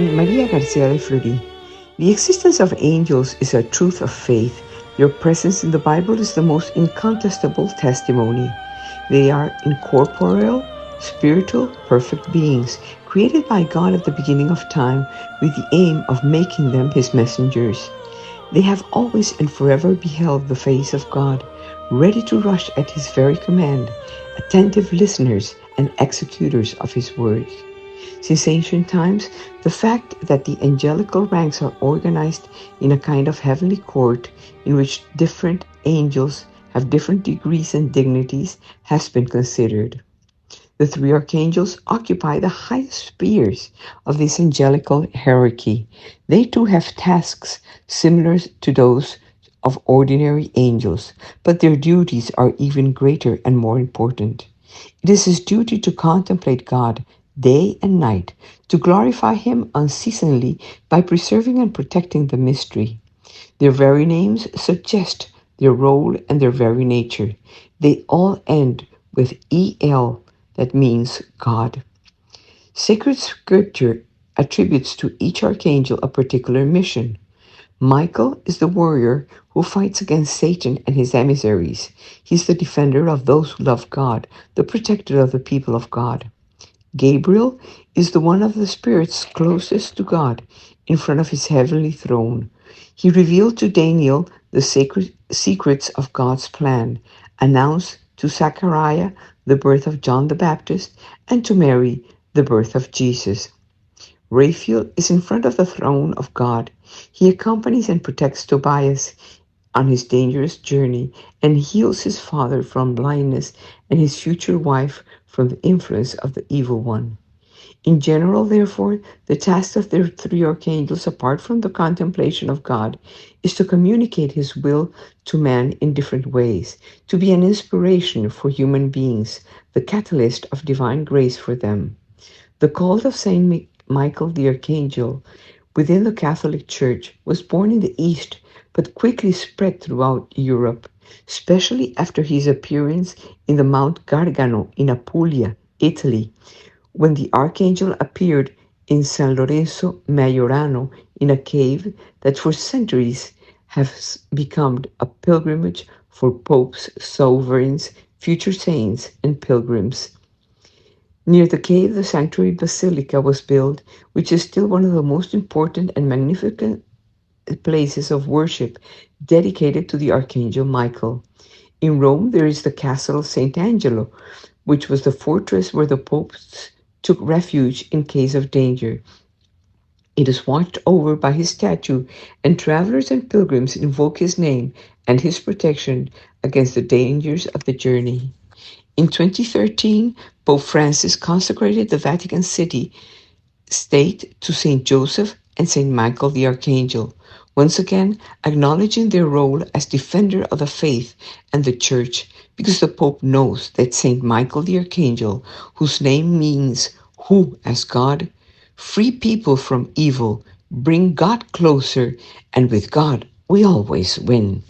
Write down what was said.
am Maria Garcia de Fleury. The existence of angels is a truth of faith. Their presence in the Bible is the most incontestable testimony. They are incorporeal, spiritual, perfect beings, created by God at the beginning of time with the aim of making them His messengers. They have always and forever beheld the face of God, ready to rush at His very command, attentive listeners and executors of His words. Since ancient times, the fact that the angelical ranks are organized in a kind of heavenly court in which different angels have different degrees and dignities has been considered. The three archangels occupy the highest spheres of this angelical hierarchy. They too have tasks similar to those of ordinary angels, but their duties are even greater and more important. It is his duty to contemplate God day and night, to glorify Him unceasingly by preserving and protecting the mystery. Their very names suggest their role and their very nature. They all end with EL, that means God. Sacred scripture attributes to each archangel a particular mission. Michael is the warrior who fights against Satan and his emissaries. He's the defender of those who love God, the protector of the people of God. Gabriel is the one of the spirits closest to God, in front of his heavenly throne. He revealed to Daniel the sacred secrets of God's plan, announced to Zechariah the birth of John the Baptist, and to Mary the birth of Jesus. Raphael is in front of the throne of God. He accompanies and protects Tobias on his dangerous journey and heals his father from blindness and his future wife from the influence of the evil one. In general, therefore, the task of the three archangels, apart from the contemplation of God, is to communicate His will to man in different ways, to be an inspiration for human beings, the catalyst of divine grace for them. The cult of Saint Michael the Archangel within the Catholic Church was born in the East but quickly spread throughout Europe, especially after his appearance in the Mount Gargano in Apulia, Italy, when the archangel appeared in San Lorenzo Majorano in a cave that for centuries has become a pilgrimage for popes, sovereigns, future saints, and pilgrims. Near the cave, the sanctuary basilica was built, which is still one of the most important and magnificent places of worship dedicated to the Archangel Michael. In Rome, there is the castle of St. Angelo, which was the fortress where the popes took refuge in case of danger. It is watched over by his statue, and travelers and pilgrims invoke his name and his protection against the dangers of the journey. In 2013, Pope Francis consecrated the Vatican City state to Saint Joseph and Saint Michael the Archangel, once again acknowledging their role as defender of the faith and the Church, because the Pope knows that Saint Michael the Archangel, whose name means who as God, free people from evil, bring God closer, and with God we always win.